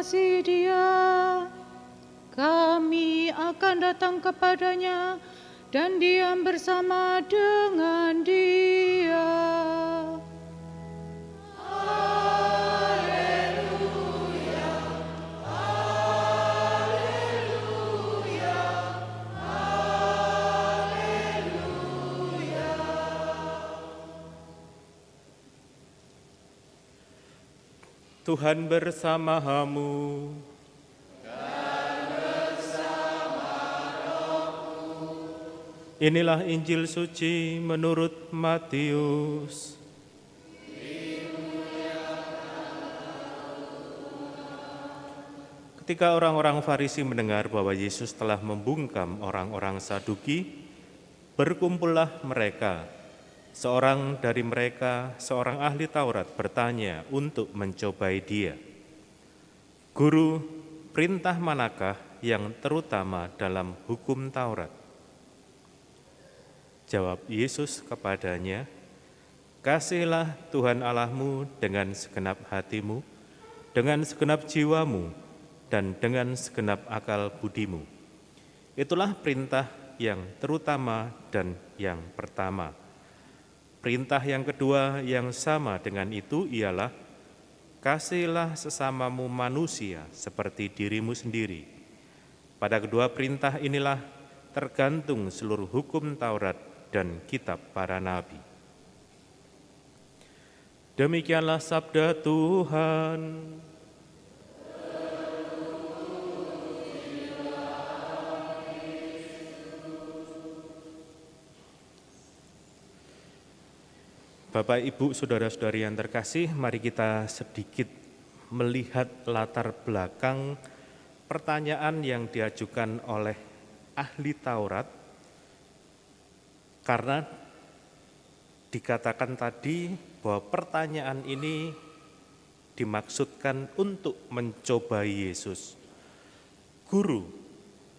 mengasihi Dia, kami akan datang kepadanya dan diam bersama dengan Dia. Tuhan bersamamu. Inilah Injil suci menurut Matius. Ketika orang-orang Farisi mendengar bahwa Yesus telah membungkam orang-orang Saduki, berkumpullah mereka. Seorang dari mereka, seorang ahli Taurat, bertanya untuk mencobai Dia. Guru, perintah manakah yang terutama dalam hukum Taurat? Jawab Yesus kepadanya, "Kasihilah Tuhan Allahmu dengan segenap hatimu, dengan segenap jiwamu, dan dengan segenap akal budimu. Itulah perintah yang terutama dan yang pertama. Perintah yang kedua yang sama dengan itu ialah, kasihilah sesamamu manusia seperti dirimu sendiri. Pada kedua perintah inilah tergantung seluruh hukum Taurat dan kitab para nabi." Demikianlah sabda Tuhan. Bapak, Ibu, saudara-saudari yang terkasih, mari kita sedikit melihat latar belakang pertanyaan yang diajukan oleh ahli Taurat, karena dikatakan tadi bahwa pertanyaan ini dimaksudkan untuk mencobai Yesus. Guru,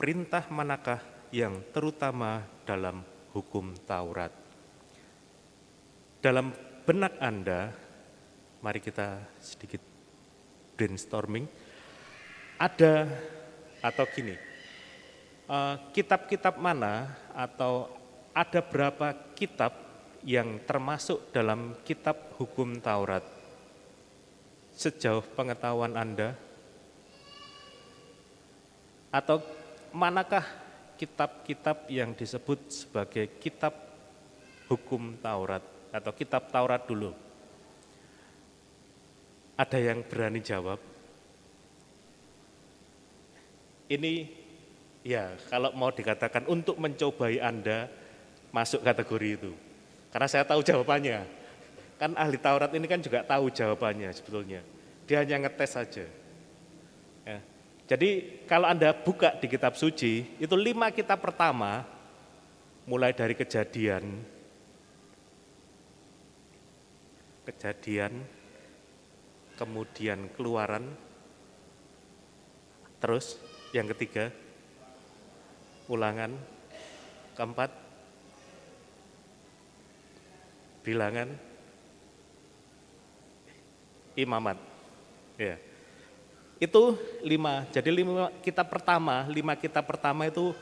perintah manakah yang terutama dalam hukum Taurat? Dalam benak Anda, mari kita sedikit brainstorming. Ada atau gini, kitab-kitab mana atau ada berapa kitab yang termasuk dalam kitab hukum Taurat? Sejauh pengetahuan Anda, atau manakah kitab-kitab yang disebut sebagai kitab hukum Taurat atau kitab Taurat dulu? Ada yang berani jawab? Ini ya, kalau mau dikatakan untuk mencobai Anda masuk kategori itu. Karena saya tahu jawabannya. Kan ahli Taurat ini kan juga tahu jawabannya sebetulnya. Dia hanya ngetes saja. Ya. Jadi kalau Anda buka di kitab suci, itu 5 kitab pertama, mulai dari Kejadian, kemudian Keluaran, terus yang ketiga, Ulangan, keempat, Bilangan, Imamat. Ya. Itu 5. Jadi 5 kitab pertama itu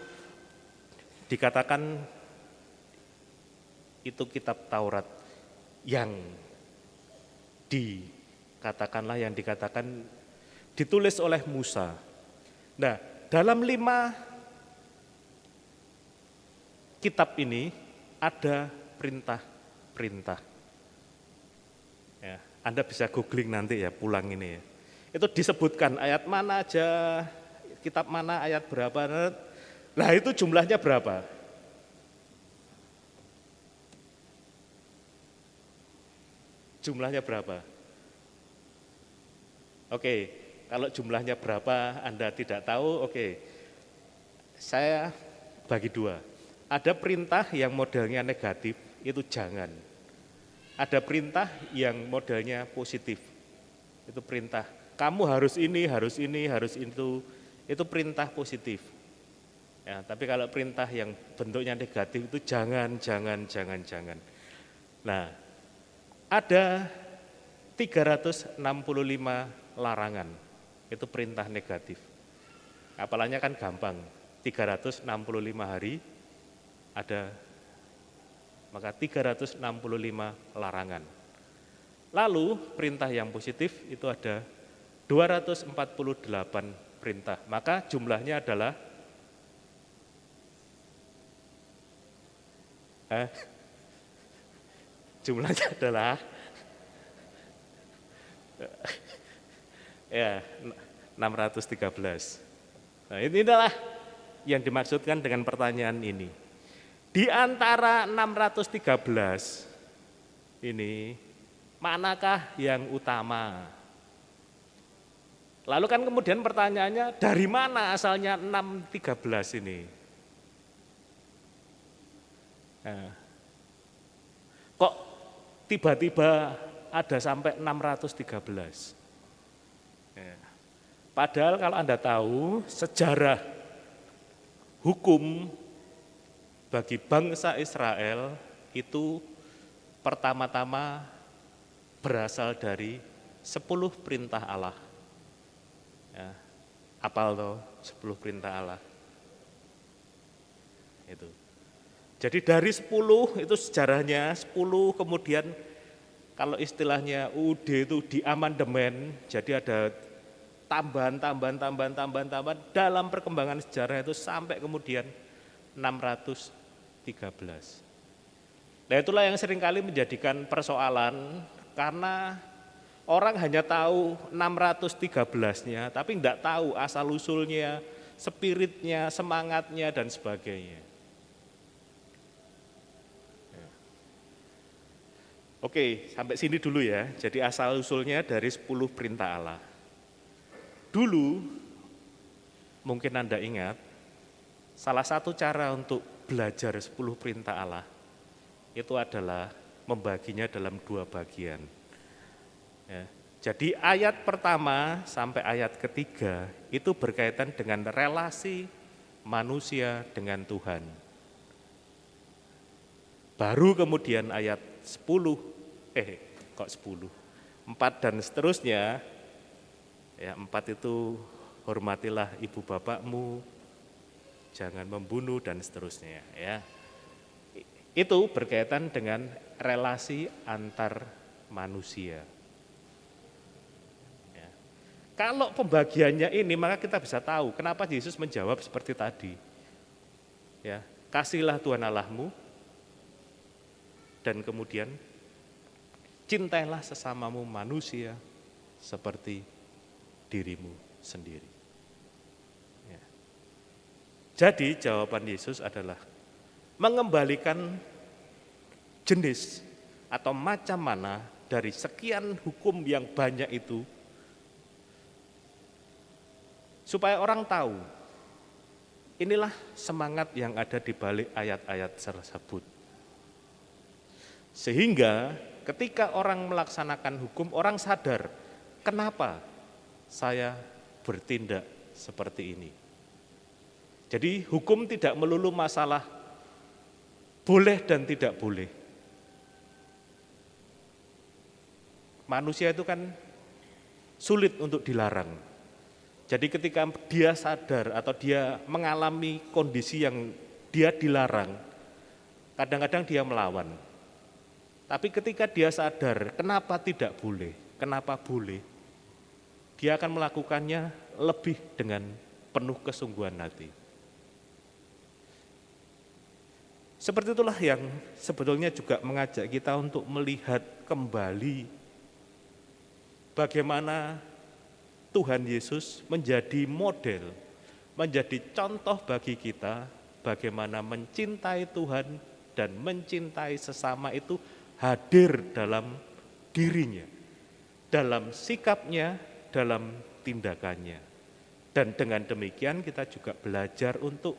dikatakan itu kitab Taurat yang dikatakan ditulis oleh Musa. Nah, dalam 5 kitab ini ada perintah-perintah. Ya, Anda bisa googling nanti ya, pulang ini ya. Itu disebutkan ayat mana aja, kitab mana, ayat berapa. Nah, itu jumlahnya berapa? Jumlahnya berapa? Oke, kalau jumlahnya berapa Anda tidak tahu, oke. Saya bagi 2. Ada perintah yang modelnya negatif, itu jangan. Ada perintah yang modelnya positif, itu perintah. Kamu harus ini, harus itu perintah positif. Ya, tapi kalau perintah yang bentuknya negatif itu jangan. Nah, ada 365 larangan. itu perintah negatif. Apalanya kan gampang, 365 hari ada, maka 365 larangan. Lalu perintah yang positif itu ada 248 perintah, maka jumlahnya adalah ya 613. Nah, ini adalah yang dimaksudkan dengan pertanyaan ini. Di antara 613 ini, manakah yang utama? Lalu kan kemudian pertanyaannya, dari mana asalnya 613 ini? Nah, kok tiba-tiba ada sampai 613? Ya. Padahal kalau Anda tahu, sejarah hukum bagi bangsa Israel itu pertama-tama berasal dari 10 perintah Allah. Ya, apal toh 10 perintah Allah. Itu. Jadi dari 10 itu sejarahnya 10, kemudian kalau istilahnya UUD itu di amandemen, jadi ada tambahan dalam perkembangan sejarah itu sampai kemudian 613. Nah, itulah yang seringkali menjadikan persoalan karena orang hanya tahu 613-nya, tapi tidak tahu asal-usulnya, spiritnya, semangatnya, dan sebagainya. Oke, sampai sini dulu ya. Jadi asal-usulnya dari 10 perintah Allah. Dulu, mungkin Anda ingat, salah satu cara untuk belajar 10 perintah Allah, itu adalah membaginya dalam 2 bagian. Ya, jadi ayat pertama sampai ayat ketiga itu berkaitan dengan relasi manusia dengan Tuhan. Baru kemudian ayat 10, 4 dan seterusnya, ya 4 itu hormatilah ibu bapakmu, jangan membunuh dan seterusnya. Ya, itu berkaitan dengan relasi antar manusia. Kalau pembagiannya ini, maka kita bisa tahu kenapa Yesus menjawab seperti tadi. Ya, kasihlah Tuhan Allahmu, dan kemudian cintailah sesamamu manusia seperti dirimu sendiri. Ya. Jadi jawaban Yesus adalah mengembalikan jenis atau macam mana dari sekian hukum yang banyak itu, supaya orang tahu, inilah semangat yang ada di balik ayat-ayat tersebut. Sehingga ketika orang melaksanakan hukum, orang sadar, kenapa saya bertindak seperti ini. Jadi hukum tidak melulu masalah boleh dan tidak boleh. Manusia itu kan sulit untuk dilarang. Jadi ketika dia sadar atau dia mengalami kondisi yang dia dilarang, kadang-kadang dia melawan. Tapi ketika dia sadar kenapa tidak boleh, kenapa boleh, dia akan melakukannya lebih dengan penuh kesungguhan hati. Seperti itulah yang sebetulnya juga mengajak kita untuk melihat kembali bagaimana Tuhan Yesus menjadi model, menjadi contoh bagi kita bagaimana mencintai Tuhan dan mencintai sesama itu hadir dalam dirinya, dalam sikapnya, dalam tindakannya. Dan dengan demikian kita juga belajar untuk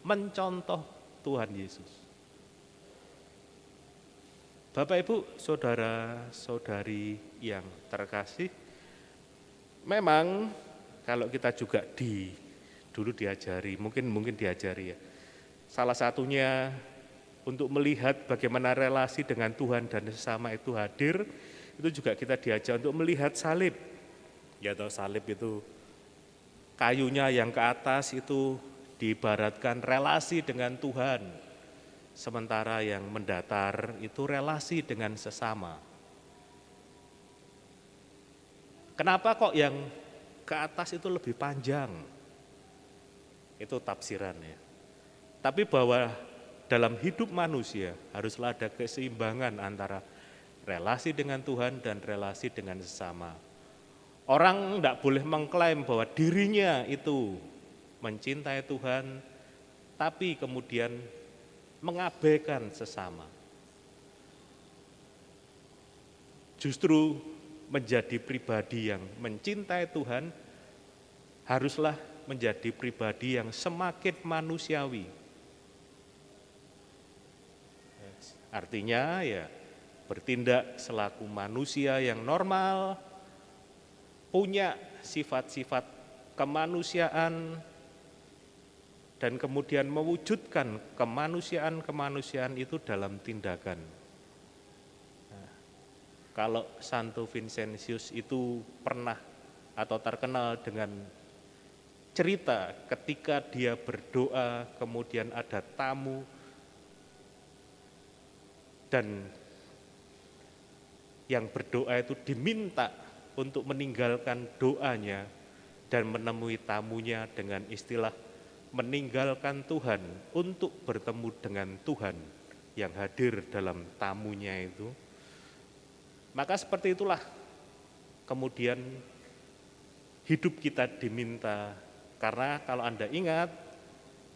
mencontoh Tuhan Yesus. Bapak, Ibu, saudara-saudari yang terkasih, memang kalau kita juga dulu diajari, mungkin diajari ya. Salah satunya untuk melihat bagaimana relasi dengan Tuhan dan sesama itu hadir, itu juga kita diajak untuk melihat salib. Ya toh salib itu kayunya yang ke atas itu diibaratkan relasi dengan Tuhan. Sementara yang mendatar itu relasi dengan sesama. Kenapa kok yang ke atas itu lebih panjang? Itu tafsiran ya. Tapi bahwa dalam hidup manusia haruslah ada keseimbangan antara relasi dengan Tuhan dan relasi dengan sesama. Orang tidak boleh mengklaim bahwa dirinya itu mencintai Tuhan, tapi kemudian mengabaikan sesama. Justru menjadi pribadi yang mencintai Tuhan haruslah menjadi pribadi yang semakin manusiawi. Artinya ya bertindak selaku manusia yang normal, punya sifat-sifat kemanusiaan, dan kemudian mewujudkan kemanusiaan itu dalam tindakan. Kalau Santo Vincentius itu pernah atau terkenal dengan cerita ketika dia berdoa, kemudian ada tamu, dan yang berdoa itu diminta untuk meninggalkan doanya dan menemui tamunya dengan istilah meninggalkan Tuhan untuk bertemu dengan Tuhan yang hadir dalam tamunya itu. Maka seperti itulah kemudian hidup kita diminta, karena kalau Anda ingat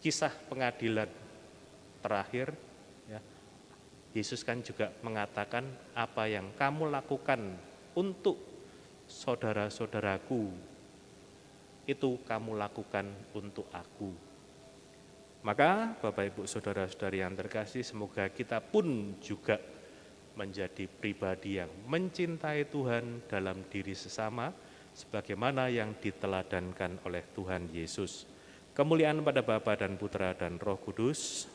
kisah pengadilan terakhir, ya, Yesus kan juga mengatakan apa yang kamu lakukan untuk saudara-saudaraku, itu kamu lakukan untuk aku. Maka Bapak Ibu Saudara-saudari yang terkasih, semoga kita pun juga menjadi pribadi yang mencintai Tuhan dalam diri sesama, sebagaimana yang diteladankan oleh Tuhan Yesus. Kemuliaan pada Bapa dan Putra dan Roh Kudus,